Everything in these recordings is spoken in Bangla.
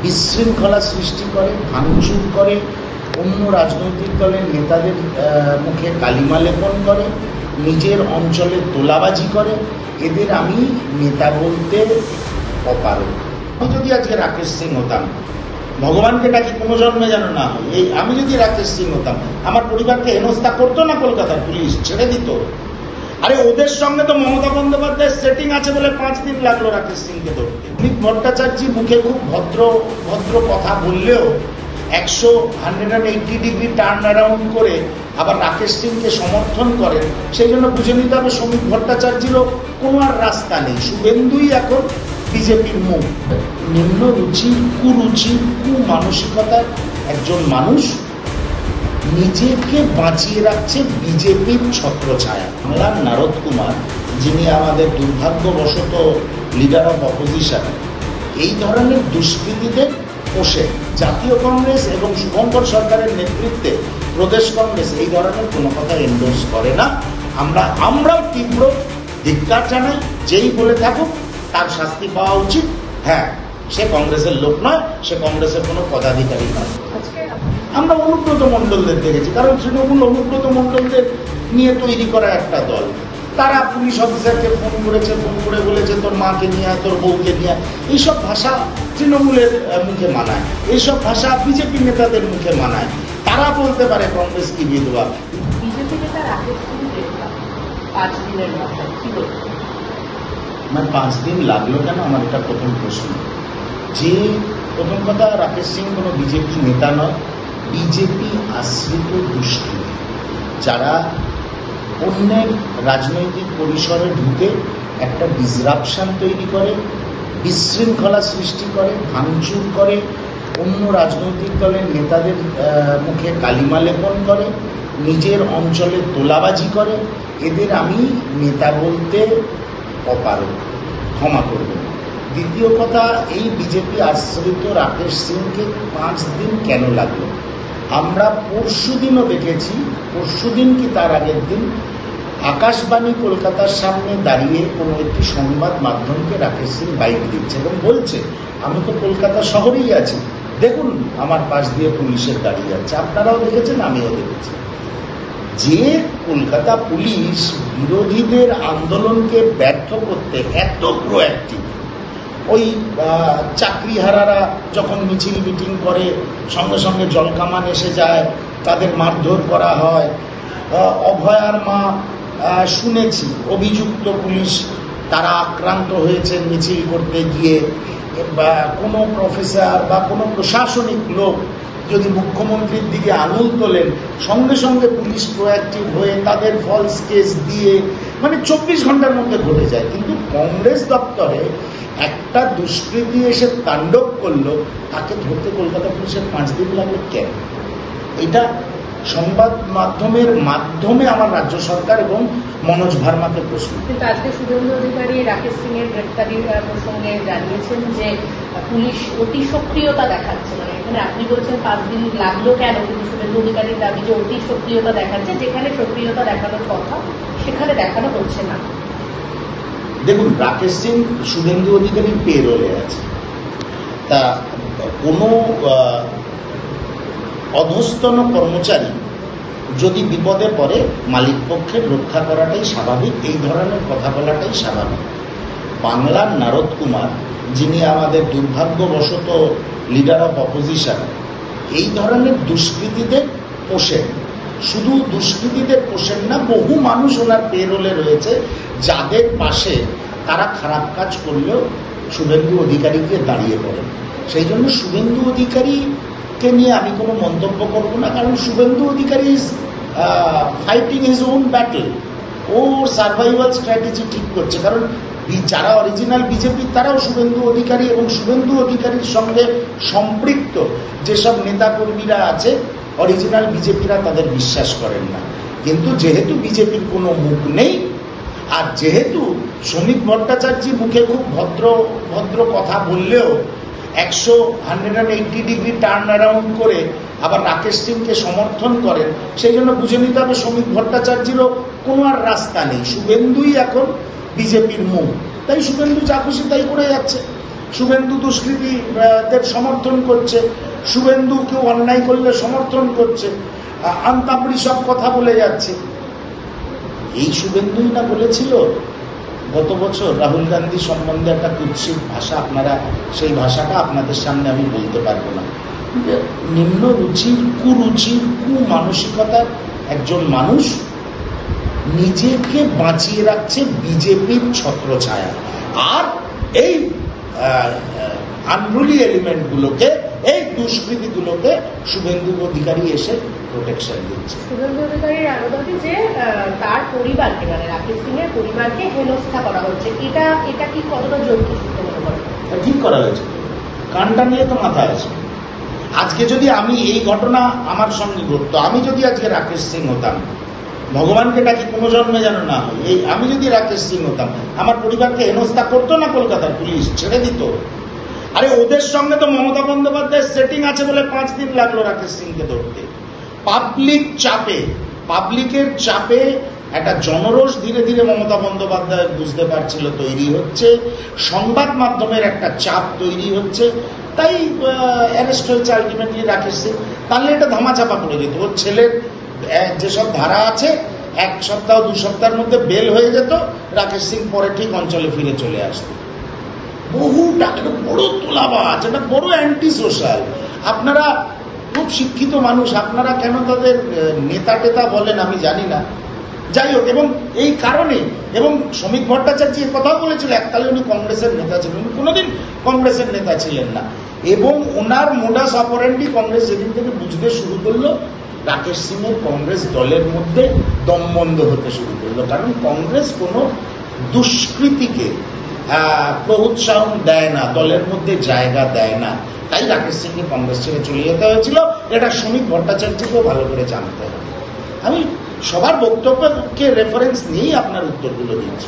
বিশৃঙ্খলা সৃষ্টি করে, ভাঙচুর করে, অন্য রাজনৈতিক দলের নেতাদের মুখে কালিমা লেপন করে, নিজের অঞ্চলে তোলাবাজি করে। এদের আমি নেতা বলতে অপারগ। আমি যদি আজকে রাকেশ সিং হতাম, ভগবানকে ডাকি কোনো জন্মে যেন না হয়, আমি যদি রাকেশ সিং হতাম, আমার পরিবারকে হেনস্থা করতো না কলকাতার পুলিশ, ছেড়ে দিত। আরে ওদের সঙ্গে তো মমতা বন্দ্যোপাধ্যায়ের সেটিং আছে বলে 5 দিন লাগলো রাকেশ সিংকে ধরতে। সুমিত ভট্টাচার্য মুখে খুব ভদ্র কথা বললেও 180 ডিগ্রি টার্ন অ্যারাউন্ড করে আবার রাকেশ সিংকে সমর্থন করেন। সেই জন্য বুঝে নিতে হবে সুমিত ভট্টাচার্যেরও কোনো আর রাস্তা নেই। শুভেন্দুই এখন বিজেপির মুখ। নিম্ন রুচি, কুরুচি, কুমানসিকতার একজন মানুষ নিজেকে বাঁচিয়ে রাখছে বিজেপির ছত্রছায়া। বাংলার নারদ কুমার, যিনি আমাদের দুর্ভাগ্যবশত লিডার অফ অপোজিশন, এই ধরনের দুষ্কৃতীদের পোষে। জাতীয় কংগ্রেস এবং শুভঙ্কর সরকারের নেতৃত্বে প্রদেশ কংগ্রেস এই ধরনের কোনো কথা এন্ডোর্স করে না। আমরাও তীব্র ধিক্কার জানাই। যেই বলে থাকুক তার শাস্তি পাওয়া উচিত। হ্যাঁ, সে কংগ্রেসের লোক নয়, সে কংগ্রেসের কোনো পদাধিকারী নয়। আমরা অনুব্রত মণ্ডলদের দেখেছি, কারণ তৃণমূল অনুব্রত মণ্ডলদের নিয়ে তৈরি করা একটা দল। তারা পুলিশ অফিসারকে ফোন করে বলেছে তোর মাকে নিয়ে আয়, তোর বউকে নিয়ে আয়। এইসব ভাষা তৃণমূলের মুখে মানায়, এইসব ভাষা বিজেপি নেতাদের মুখে মানায়। তারা বলতে পারে কংগ্রেস কি বিধবা। বিজেপি নেতা রাকেশ সিং 5 দিনের মাথায় কি বলবে? 5 দিন লাগলো কেন, আমার এটা প্রথম প্রশ্ন। যে প্রথম কথা, রাকেশ সিং কোনো বিজেপি নেতা নয়, বিজেপি আশ্রিত দুষ্কৃতী, যারা অন্যের রাজনৈতিক পরিসরে ঢুকে একটা ডিসরাপশন তৈরি করে, বিশৃঙ্খলা সৃষ্টি করে, ভাঙচুর করে, অন্য রাজনৈতিক দলের নেতাদের মুখে কালিমা লেপন করে, নিজের অঞ্চলে তোলাবাজি করে। এদের আমি নেতা বলতে অপারগ, ক্ষমা করবেন। দ্বিতীয় কথা, এই বিজেপি আশ্রিত রাকেশ সিংকে 5 দিন কেন লাগলো? আমরা পরশুদিনও দেখেছি, পরশুদিন কি তার আগের দিন আকাশবাণী কলকাতার সামনে দাঁড়িয়ে কোনো একটি সংবাদ মাধ্যমকে রাকেশ সিং বাইক দিচ্ছে এবং বলছে আমি তো কলকাতা শহরেই আছি, দেখুন আমার পাশ দিয়ে পুলিশের গাড়ি যাচ্ছে। আপনারাও দেখেছেন, আমিও দেখেছি। যে কলকাতা পুলিশ বিরোধীদের আন্দোলনকে ব্যর্থ করতে এত প্রোঅ্যাক্টিভ, ওই চাকরিহারারা যখন মিছিল মিটিং করে সঙ্গে সঙ্গে জলকামান এসে যায়, তাদের মারধর করা হয়। অভয়ার মা শুনেছি অভিযুক্ত পুলিশ তারা আক্রান্ত হয়েছে মিছিল করতে গিয়ে, বা কোনো প্রফেসর বা কোনো প্রশাসনিক লোক যদি মুখ্যমন্ত্রীর দিকে আঙুল তোলেন, সঙ্গে সঙ্গে পুলিশ প্রোঅ্যাক্টিভ হয়ে তাদের ফলস কেস দিয়ে 24 ঘন্টার মধ্যে ঘটে যায়। কিন্তু কংগ্রেস দপ্তরে একটা দুষ্কৃতী এসে তাণ্ডব করলো, তাকে ধরতে কলকাতা পুলিশের 5 দিন লাগলো কেন? এটা সংবাদ মাধ্যমের মাধ্যমে আমার রাজ্য সরকার এবং মনোজ ভার্মাকে প্রশ্ন। কিন্তু আজকে শুভেন্দু অধিকারী রাকেশ সিং এর গ্রেফতারির প্রসঙ্গে জানিয়েছেন যে পুলিশ অতি সক্রিয়তা দেখাচ্ছে। এখানে আপনি বলছেন 5 দিন লাগলো কেন, কিন্তু শুভেন্দু অধিকারীর দাবি যে অতি সক্রিয়তা দেখাচ্ছে, যেখানে সক্রিয়তা দেখানোর কথা সেখানে দেখানো হচ্ছে না। দেখুন, রাকেশ সিং শুভেন্দু অধিকারীর পেরোলে আছে, তা কোনো অধস্তন কর্মচারী যদি বিপদে পড়ে মালিক পক্ষের রক্ষা করাটাই স্বাভাবিক, এই ধরনের কথা বলাটাই স্বাভাবিক। বাংলার নারদ কুমার, যিনি আমাদের দুর্ভাগ্যবশত লিডার অফ অপোজিশন, এই ধরনের দুষ্কৃতীদের পোষেন। শুধু দুষ্কৃতীদের পোষেন না, বহু মানুষ ওনার পেরোলে রয়েছে যাদের পাশে তারা খারাপ কাজ করলেও শুভেন্দু অধিকারীকে দাঁড়িয়ে পড়েন। সেই জন্য শুভেন্দু অধিকারীকে নিয়ে আমি কোনো মন্তব্য করব না, কারণ Suvendu Adhikari is fighting his own battle. ও সার্ভাইভাল স্ট্র্যাটেজি ঠিক করছে, কারণ যারা অরিজিনাল বিজেপি তারাও শুভেন্দু অধিকারী এবং শুভেন্দু অধিকারীর সঙ্গে সম্পৃক্ত যেসব নেতাকর্মীরা আছে অরিজিনাল বিজেপিরা তাদের বিশ্বাস করেন না। কিন্তু যেহেতু বিজেপির কোনো মুখ নেই, আর যেহেতু সুমিত ভট্টাচার্য মুখে খুব ভদ্র কথা বললেও 180 ডিগ্রি টার্ন অ্যারাউন্ড করে আবার রাকেশ সিংকে সমর্থন করেন, সেই জন্য বুঝে নিতে হবে সুমিত ভট্টাচার্যেরও কোনো আর রাস্তা নেই। শুভেন্দুই এখন বিজেপির মুখ, তাই শুভেন্দু যা খুশি তাই করে যাচ্ছে। শুভেন্দু দুষ্কৃতীদের সমর্থন করছে, শুভেন্দু কেউ অন্যায় করলে সমর্থন করছে, আন্তাবড়ি সব কথা বলে যাচ্ছে। এই শুভেন্দুই না বলেছিল গত বছর রাহুল গান্ধী সম্বন্ধে একটা কুৎসিত ভাষা, আপনারা সেই ভাষাটা আপনাদের সামনে আমি বলতে পারবো না, নিম্ন রুচির কুরুচির কুমানসিকতার একজন মানুষ নিজেকে বাঁচিয়ে রাখছে বিজেপির ছত্রছায়া, আর এই আনরুলি এলিমেন্টগুলোকে, এই দুষ্কৃতিগুলোকে শুভেন্দু অধিকারী এসে প্রোটেকশন দিচ্ছে। শুভেন্দু অধিকারীর আরো দাবি যে তার পরিবারকে, মানে রাকেশ সিং এর পরিবারকে হেনস্থা করা হচ্ছে, এটা কি কতটা যৌক্তিক মনে করেন? ঠিক করা হয়েছে, কানটা নিয়ে তো মাথায় আছে। আজকে যদি আমি এই ঘটনা আমার সঙ্গে ঘটতো, আমি যদি আজকে রাকেশ সিং হতাম, ভগবানকে ডাকি কোনো জন্মে যেন না হয়, এই আমি যদি রাকেশ সিং হতাম, আমার পরিবারকে হেনস্থা করতো না কলকাতার পুলিশ, ছেড়ে দিত। আরে ওদের সঙ্গে তো মমতা বন্দ্যোপাধ্যায়ের সেটিং আছে বলে 5 দিন লাগলো রাকেশ সিংকে ধরতে। পাবলিকের চাপে একটা জনরোষ ধীরে ধীরে মমতা বন্দ্যোপাধ্যায় বুঝতে পারছিল তৈরি হচ্ছে, সংবাদ মাধ্যমের একটা চাপ তৈরি হচ্ছে, তাই অ্যারেস্ট হয়েছে আলটিমেটলি রাকেশ সিং। তাহলে এটা ধামাচাপা পড়ে যেত, ওর ছেলের যেসব ধারা আছে 1 সপ্তাহ 2 সপ্তাহের মধ্যে বেল হয়ে যেত, রাকেশ সিং পরে ঠিক অঞ্চলে ফিরে চলে আসতো। বহু টাকা, বড় তোলাবাজ, এটা বড় অ্যান্টি সোশ্যাল। আপনারা খুব শিক্ষিত মানুষ, আপনারা কেন তাদের নেতা টেতা বলেন আমি জানি না, যাই হোক। এবং এই কারণে, এবং শ্রমিক ভট্টাচার্য কথাও বলেছিল এককালে উনি কংগ্রেসের নেতা ছিলেন, উনি কোনোদিন কংগ্রেসের নেতা ছিলেন না, এবং ওনার মোডাস অপারেন্ডি কংগ্রেস যেদিন থেকে বুঝতে শুরু করলো, রাকেশ সিং এর কংগ্রেস দলের মধ্যে দমবন্ধ হতে শুরু করলো, কারণ কংগ্রেস কোনো দুষ্কৃতিকে প্রোৎসাহন দেয় না, দলের মধ্যে জায়গা দেয় না, তাই রাকেশ সিংকে কংগ্রেস ছেড়ে চলে যেতে হয়েছিল। এটা শ্রমিক ভট্টাচার্যকেও ভালো করে জানতে হবে। আমি সবার বক্তব্যকে রেফারেন্স নিয়েই আপনার উত্তরগুলো দিচ্ছি।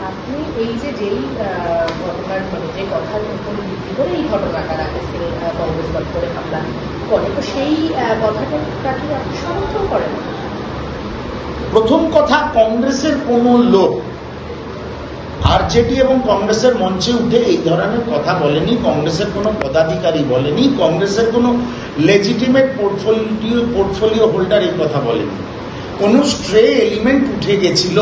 আপনি এই যেই ঘটনার, মানে যে কথার উপর ভিত্তি করে এই ঘটনাটা রাকেশ সিং কংগ্রেস দপ্তরে হামলা করে, তো সেই কথাটা কি আপনি সমর্থন করেন? প্রথম কথা, কংগ্রেসের কোন লোক আরজেডি এবং কংগ্রেসের মঞ্চে উঠে এই ধরনের কথা বলেনি, কংগ্রেসের কোনো পদাধিকারী বলেনি, কংগ্রেসের কোনো লেজিটিমেট পোর্টফোলিও হোল্ডার এই কথা বলেনি। কোন স্ট্রে এলিমেন্ট উঠে গেছিল।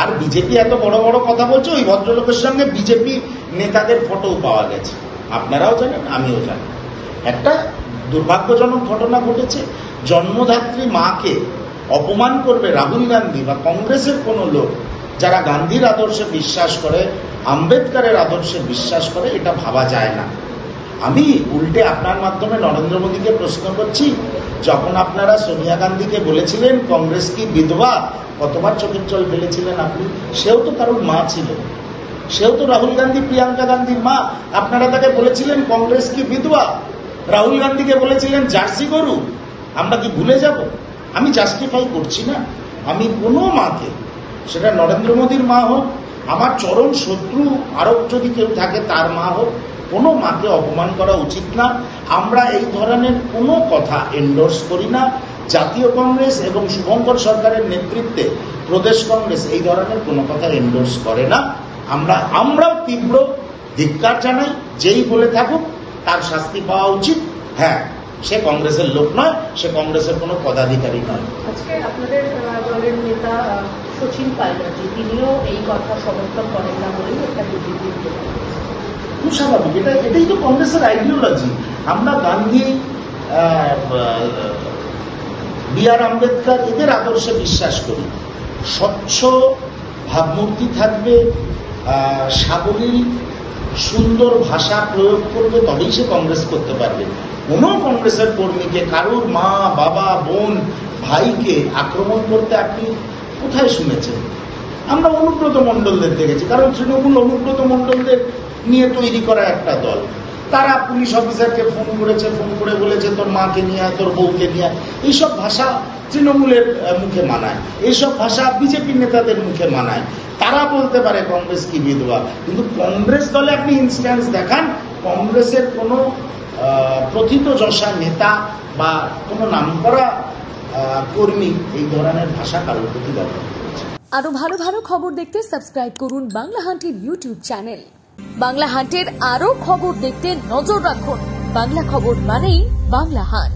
আর বিজেপি এত বড় বড় কথা বলছে, ওই ভদ্রলোকের সঙ্গে বিজেপি নেতাদের ফটো পাওয়া গেছে, আপনারাও জানেন আমিও জানি। একটা দুর্ভাগ্যজনক ঘটনা ঘটেছে, জন্মদাত্রী মাকে অপমান করবে রাহুল গান্ধী বা কংগ্রেসের কোনো লোক যারা গান্ধীর আদর্শে বিশ্বাস করে, আম্বেদকরের আদর্শে বিশ্বাস করে, এটা ভাবা যায় না। আমি উল্টে আপনার মাধ্যমে নরেন্দ্র মোদীকে প্রশ্ন করছি, যখন আপনারা সোনিয়া গান্ধীকে বলেছিলেন কংগ্রেস কি বিধবা, কতবার চোখের জল ফেলেছিলেন আপনি? সেও তো কারোর মা ছিল, সেও তো রাহুল গান্ধী প্রিয়াঙ্কা গান্ধীর মা। আপনারা তাকে বলেছিলেন কংগ্রেস কি বিধবা, রাহুল গান্ধীকে বলেছিলেন জার্সি গরু। আমরা কি ভুলে যাব? আমি জাস্টিফাই করছি না, আমি কোনো মাকে, সেটা নরেন্দ্র মোদীর মা হোক, আমার চরম শত্রু আরব যদি কেউ থাকে তার মা হোক, কোনো মাকে অপমান করা উচিত না। আমরা এই ধরনের কোনো কথা এন্ডোর্স করি না। জাতীয় কংগ্রেস এবং শুভঙ্কর সরকারের নেতৃত্বে প্রদেশ কংগ্রেস এই ধরনের কোনো কথা এন্ডোর্স করে না। আমরাও তীব্র ধিক্কার জানাই, যেই বলে থাকুক তার শাস্তি পাওয়া উচিত। হ্যাঁ, সে কংগ্রেসের লোক নয়, সে কংগ্রেসের কোনো পদাধিকারী নয়। আজকে আপনাদের দলের নেতা সচিন পাইলট, তিনিও এই কথা সমর্থন করেন না বলেই একটা বিবৃতি দিয়েছেন। খুব স্বাভাবিক, এটাই তো কংগ্রেসের আইডিওলজি। আমরা গান্ধী, বি.আর. আম্বেদকর এদের আদর্শে বিশ্বাস করি। স্বচ্ছ ভাবমূর্তি থাকবে, সাবলীল সুন্দর ভাষা প্রয়োগ করবে, তবেই সে কংগ্রেস করতে পারবে। কোনো কংগ্রেসের কর্মীকে, কারুর মা বাবা বোন ভাইকে আক্রমণ করতে আপনি কোথায় শুনেছেন? আমরা অনুব্রত মণ্ডলদের দেখেছি, কারণ তৃণমূল অনুব্রত মণ্ডলদের নিয়ে তৈরি করা একটা দল। তারা পুলিশ অফিসারকে ফোন করেছে, ফোন করে বলেছে তোর মাকে নিয়ে আয়, তোর বউকে নিয়ে আয়। এইসব ভাষা তৃণমূলের মুখে মানায়, এইসব ভাষা বিজেপি নেতাদের মুখে মানায়। তারা বলতে পারে কংগ্রেস কি বিধবা, কিন্তু কংগ্রেস দলে আপনি ইনস্ট্যান্স দেখান কংগ্রেসের কোনো প্রথিতযশা নেতা বা কোনো নামকরা কর্মী এই ধরনের ভাষা কারোর প্রতি ব্যবহার করেছে। আরো ভালো ভালো খবর দেখতে সাবস্ক্রাইব করুন বাংলা হান্টির ইউটিউব চ্যানেল। বাংলা হান্টের আরো খবর দেখতে নজর রাখুন। বাংলা খবর মানেই বাংলা হান্ট।